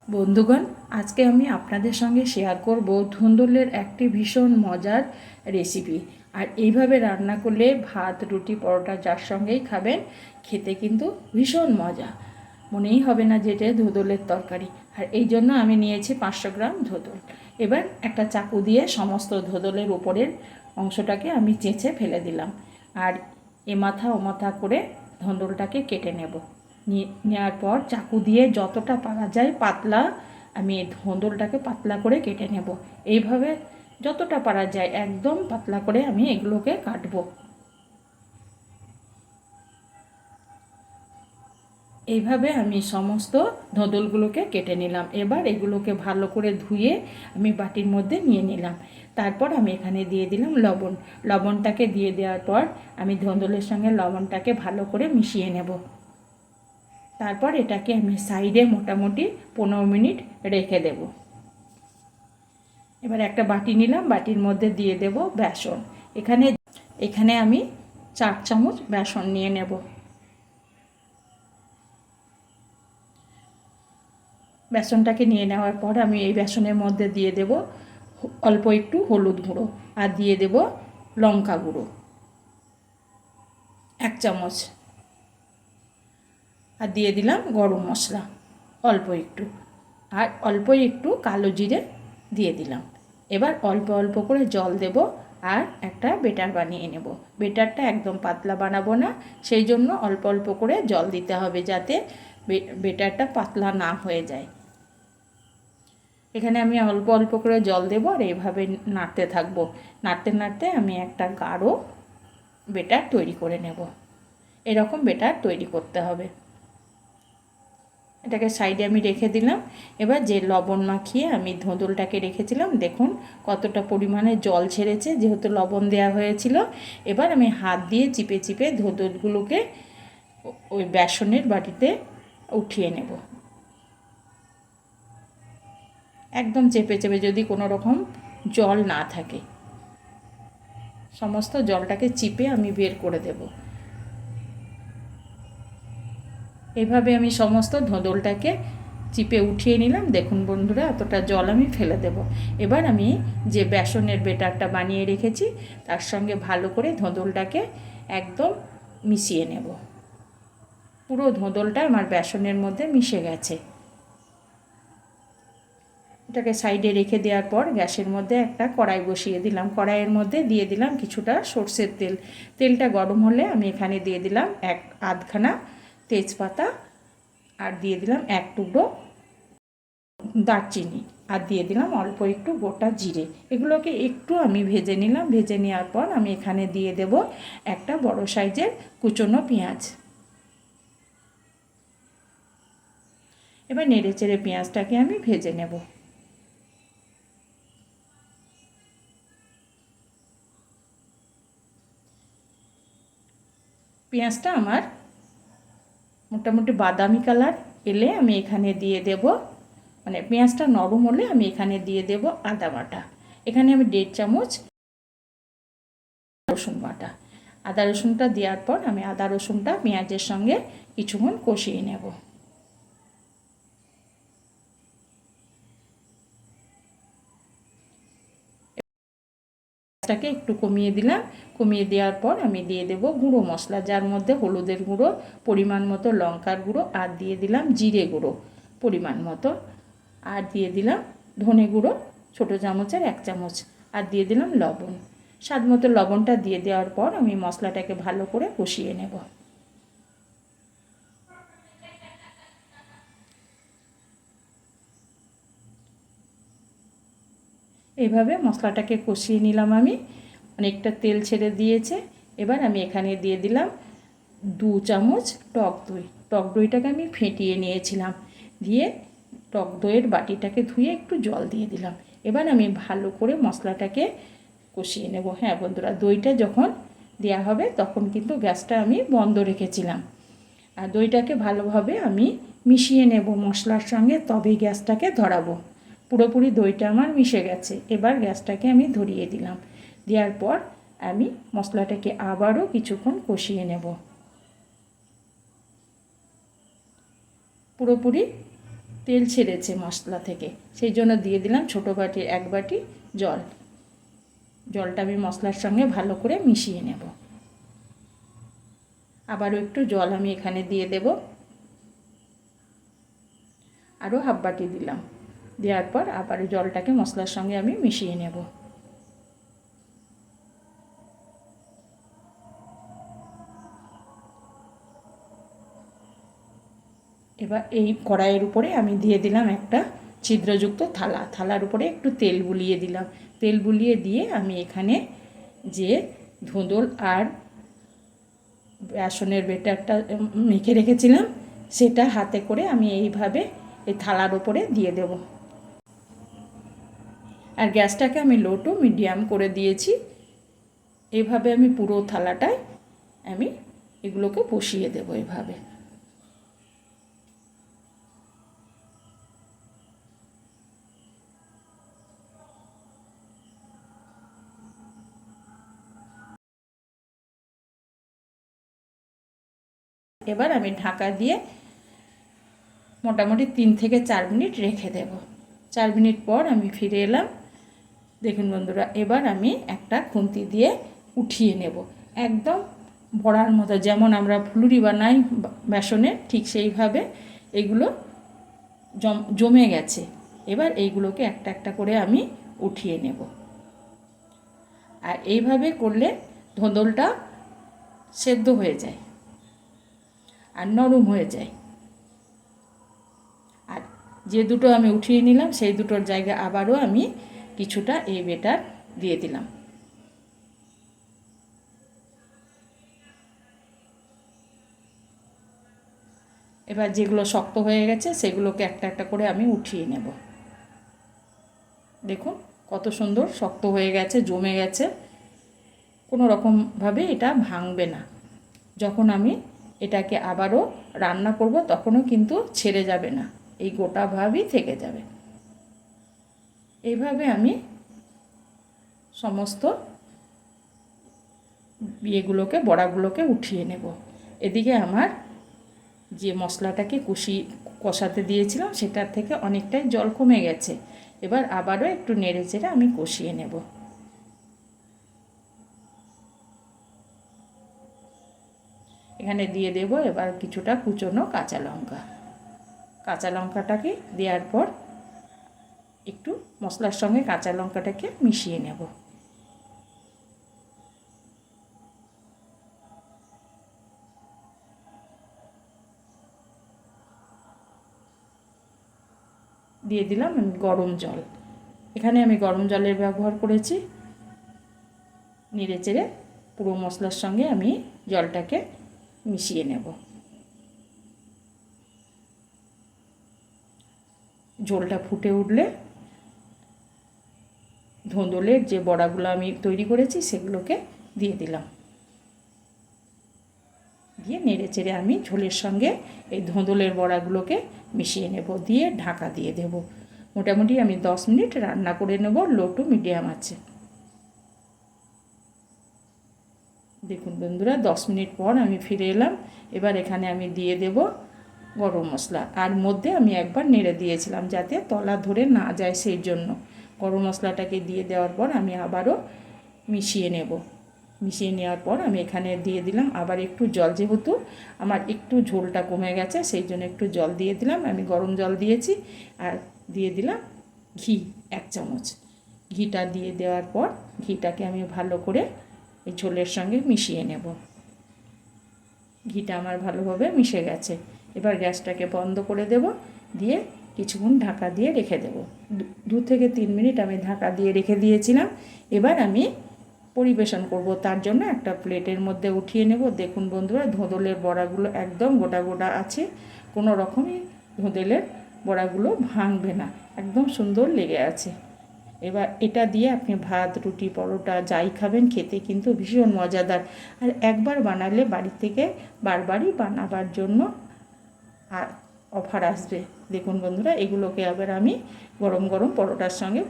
বন্ধুগণ, আজকে আমি আপনাদের সঙ্গে শেয়ার করব ধুন্দুলের একটি ভীষণ মজার রেসিপি। আর এইভাবে রান্না করলে ভাত, রুটি, পরোটা যার সঙ্গেই খাবেন, খেতে কিন্তু ভীষণ মজা। মনেই হবে না যে এটা ধুন্দুলের তরকারি। আর এই জন্য আমি নিয়েছি 500 গ্রাম ধুন্দুল। এবার একটা চাকু দিয়ে সমস্ত ধুন্দুলের উপরের অংশটাকে আমি চেঁচে ফেলে দিলাম। আর এ মাথা ও মাথা করে ধুন্দুলটাকে কেটে নেব। নেওয়ার পর চাকু দিয়ে যতটা পারা যায় পাতলা, আমি ধুন্দুলটাকে পাতলা করে কেটে নেব। এইভাবে যতটা পারা যায় একদম পাতলা করে আমি এগুলোকে কাটবো। এইভাবে আমি সমস্ত ধুন্দুলগুলোকে কেটে নিলাম। এবার এগুলোকে ভালো করে ধুয়ে আমি বাটির মধ্যে নিয়ে নিলাম। তারপর আমি এখানে দিয়ে দিলাম লবণ। লবণটাকে দিয়ে দেওয়ার পর আমি ধুন্দুলের সঙ্গে লবণটাকে ভালো করে মিশিয়ে নেব। তারপর এটাকে আমি সাইডে মোটামুটি 15 মিনিট রেখে দেব। এবার একটা বাটি নিলাম, বাটির মধ্যে দিয়ে দেব বেসন। এখানে আমি 4 চামচ বেসন নিয়ে নেব। বেসনটাকে নিয়ে নেওয়ার পর আমি এই বেসনের মধ্যে দিয়ে দেব অল্প একটু হলুদ গুঁড়ো, আর দিয়ে দেব লঙ্কা গুঁড়ো 1 চামচ, আর দিয়ে দিলাম গরম মশলা অল্প একটু, আর অল্প একটু কালো জিরে দিয়ে দিলাম। এবার অল্প অল্প করে জল দেব আর একটা বেটার বানিয়ে নেব। বেটারটা একদম পাতলা বানাবো না, সেই জন্য অল্প অল্প করে জল দিতে হবে যাতে বেটারটা পাতলা না হয়ে যায়। এখানে আমি অল্প অল্প করে জল দেব আর এইভাবে নাড়তে থাকবো। নাড়তে নাড়তে আমি একটা গাঢ় বেটার তৈরি করে নেব। এরকম বেটার তৈরি করতে হবে। এটাকে সাইডে আমি রেখে দিলাম। এবার যে লবণ মাখিয়ে আমি ধুন্দুলটাকে রেখেছিলাম, দেখুন কতটা পরিমাণে জল ছেড়েছে, যেহেতু লবণ দেওয়া হয়েছিল। এবার আমি হাত দিয়ে চিপে চিপে ধুন্দুলগুলোকে ওই বেসনের বাটিতে উঠিয়ে নেব। একদম চেপে চেপে, যদি কোনো রকম জল না থাকে সমস্ত জলটাকে চিপে আমি বের করে দেব। এইভাবে আমি সমস্ত ধুন্দুলটাকে চিপে উঠিয়ে নিলাম। দেখুন বন্ধুরা, এতটা জল আমি ফেলে দেব। এবার আমি যে বেসনের বেটারটা বানিয়ে রেখেছি তার সঙ্গে ভালো করে ধুন্দুলটাকে একদম মিশিয়ে নেব। পুরো ধুন্দুলটা আমার বেসনের মধ্যে মিশে গেছে। এটাকে সাইডে রেখে দেওয়ার পর গ্যাসের মধ্যে একটা কড়াই বসিয়ে দিলাম। কড়াইয়ের মধ্যে দিয়ে দিলাম কিছুটা সর্ষের তেল। তেলটা গরম হলে আমি এখানে দিয়ে দিলাম আধখানা তেজপাতা, আর দিয়ে দিলাম 1 টুকরো দারচিনি, আর দিয়ে দিলাম অল্প একটু গোটা জিরে। এগুলোকে একটু আমি ভেজে নিলাম। ভেজে নেওয়ার পর আমি এখানে দিয়ে দেব একটা বড় সাইজের কুচনো পেঁয়াজ। এবার নেড়ে চেড়ে পেঁয়াজটাকে আমি ভেজে নেব। পেঁয়াজটা আমার মোটামুটি বাদামি কালার এলে আমি এখানে দিয়ে দেব, মানে পেঁয়াজটা নরম হলে আমি এখানে দিয়ে দেব আদা বাটা। এখানে আমি 1.5 চামচ রসুন বাটা। আদা রসুনটা দেওয়ার পর আমি আদা রসুনটা পেঁয়াজের সঙ্গে কিছুক্ষণ কষিয়ে নেব। গ্যাসটাকে একটু কমিয়ে দিলাম। কমিয়ে দেওয়ার পর আমি দিয়ে দেব গুঁড়ো মশলা, যার মধ্যে হলুদের গুঁড়ো পরিমাণ মতো, লঙ্কার গুঁড়ো, আর দিয়ে দিলাম জিরে গুঁড়ো পরিমাণ মতো, আর দিয়ে দিলাম ধনে গুঁড়ো ছোটো চামচের 1 চামচ, আর দিয়ে দিলাম লবণ। স্বাদ মতো লবণটা দিয়ে দেওয়ার পর আমি মশলাটাকে ভালো করে কষিয়ে নেব। এইভাবে মশলাটাকে কষিয়ে নিলাম আমি। অনেকটা তেল ছেড়ে দিয়েছে। এবার আমি এখানে দিয়ে দিলাম 2 চামচ টক দই। টক দইটাকে আমি ফেটিয়ে নিয়েছিলাম। দিয়ে টক দইয়ের বাটিটাকে ধুয়ে একটু জল দিয়ে দিলাম। এবার আমি ভালো করে মশলাটাকে কষিয়ে নেব। হ্যাঁ বন্ধুরা, দইটা যখন দেওয়া হবে তখন কিন্তু গ্যাসটা আমি বন্ধ রেখেছিলাম। আর দইটাকে ভালোভাবে আমি মিশিয়ে নেব মশলার সঙ্গে, তবেই গ্যাসটাকে ধরাবো। পুরোপুরি দইটা আমার মিশে গেছে। এবার গ্যাসটাকে আমি ধরিয়ে দিলাম। দেওয়ার পর আমি মশলাটাকে আবারও কিছুক্ষণ কষিয়ে নেব। পুরোপুরি তেল ছেড়েছে মশলা থেকে, সেই জন্য দিয়ে দিলাম ছোটো বাটির 1 বাটি জল। জলটা আমি মশলার সঙ্গে ভালো করে মিশিয়ে নেব। আবারও একটু জল আমি এখানে দিয়ে দেব, আরও 1/2 বাটি দিলাম। দেওয়ার পর আবার জলটাকে মশলার সঙ্গে আমি মিশিয়ে নেব। এবার এই কড়াইয়ের উপরে আমি দিয়ে দিলাম একটা ছিদ্রযুক্ত থালা। থালার উপরে একটু তেল বুলিয়ে দিলাম। তেল বুলিয়ে দিয়ে আমি এখানে যে ধুঁদল আর বেসনের ব্যাটারটা মেখে রেখেছিলাম সেটা হাতে করে আমি এইভাবে এই থালার উপরে দিয়ে দেব। আর গ্যাসটাকে আমি লো টু মিডিয়াম করে দিয়েছি। এইভাবে আমি পুরো থালাটায় আমি এগুলোকে বসিয়ে দেব এভাবে। এবার আমি ঢাকা দিয়ে মোটামুটি 3 থেকে 4 মিনিট রেখে দেব। 4 মিনিট পর আমি ফিরে এলাম। দেখুন বন্ধুরা, এবার আমি একটা খুন্তি দিয়ে উঠিয়ে নেব। একদম বড়ার মতো, যেমন আমরা ফুলুরি বানাই বেসনের, ঠিক সেইভাবে এগুলো জমে গেছে। এবার এইগুলোকে একটা একটা করে আমি উঠিয়ে নেব। আর এইভাবে করলে ধুঁদলটা সেদ্ধ হয়ে যায় আর নরম হয়ে যায়। আর যে দুটো আমি উঠিয়ে নিলাম সেই দুটোর জায়গায় আবারও আমি কিছুটা এই ব্যাটার দিয়ে দিলাম। এবার যেগুলো শক্ত হয়ে গেছে সেগুলোকে একটা একটা করে আমি উঠিয়ে নেব। দেখুন কত সুন্দর শক্ত হয়ে গেছে, জমে গেছে, কোনো রকমভাবে এটা ভাঙবে না। যখন আমি এটাকে আবারও রান্না করব তখনও কিন্তু ছেড়ে যাবে না, এই গোটাভাবেই থেকে যাবে। এইভাবে আমি সমস্ত ইয়েগুলোকে, বড়াগুলোকে উঠিয়ে নেব। এদিকে আমার যে মশলাটাকে কষাতে দিয়েছিলাম সেটার থেকে অনেকটাই জল কমে গেছে। এবার আবারও একটু নেড়ে চেড়ে আমি কষিয়ে নেব। এখানে দিয়ে দেব এবার কিছুটা কুচনো কাঁচা লঙ্কা। কাঁচা লঙ্কাটাকে দেওয়ার পর একটু মশলার সঙ্গে কাঁচা লঙ্কাটাকে মিশিয়ে নেব। দিয়ে দিলাম আমি গরম জল। এখানে আমি গরম জলের ব্যবহার করেছি। নেড়ে চেড়ে পুরো মশলার সঙ্গে আমি জলটাকে মিশিয়ে নেব। ঝোলটা ফুটে উঠলে ধুঁদলের যে বড়াগুলো আমি তৈরি করেছি সেগুলোকে দিয়ে দিলাম। দিয়ে নেড়ে চেড়ে আমি ঝোলের সঙ্গে এই ধুঁদলের বড়াগুলোকে মিশিয়ে নেব। দিয়ে ঢাকা দিয়ে দেব। মোটামুটি আমি 10 মিনিট রান্না করে নেব লো টু মিডিয়াম আছে। দেখুন বন্ধুরা, 10 মিনিট পর আমি ফিরে এলাম। এবার এখানে আমি দিয়ে দেব গরম মশলা। আর মধ্যে আমি একবার নেড়ে দিয়েছিলাম যাতে তলা ধরে না যায়, সেই জন্য গরম মশলাটাকে দিয়ে দেওয়ার পর আমি আবারও মিশিয়ে নেব। মিশিয়ে নেওয়ার পর আমি এখানে দিয়ে দিলাম আবার একটু জল। যেহেতু আমার একটু ঝোলটা কমে গেছে সেই জন্য একটু জল দিয়ে দিলাম। আমি গরম জল দিয়েছি। আর দিয়ে দিলাম ঘি 1 চামচ। ঘিটা দিয়ে দেওয়ার পর ঘিটাকে আমি ভালো করে এই ঝোলের সঙ্গে মিশিয়ে নেব। ঘিটা আমার ভালোভাবে মিশে গেছে। এবার গ্যাসটাকে বন্ধ করে দেব, দিয়ে কিছুক্ষণ ঢাকা দিয়ে রেখে দেব। 2 থেকে 3 মিনিট আমি ঢাকা দিয়ে রেখে দিয়েছিলাম। এবার আমি পরিবেশন করব, তার জন্য একটা প্লেটের মধ্যে উঠিয়ে নেব। দেখুন বন্ধুরা, ধুঁদলের বড়াগুলো একদম গোটা গোটা আছে, কোনো রকমই ধুঁদলের বড়াগুলো ভাঙবে না, একদম সুন্দর লেগে আছে। এবার এটা দিয়ে আপনি ভাত, রুটি, পরোটা যাই খাবেন, খেতে কিন্তু ভীষণ মজাদার। আর একবার বানালে বাড়ি থেকে বারবারই বানাবার জন্য আর অফার আসবে। দেখুন বন্ধুরা, এগুলোকে আবার আমি গরম গরম পরোটার সঙ্গে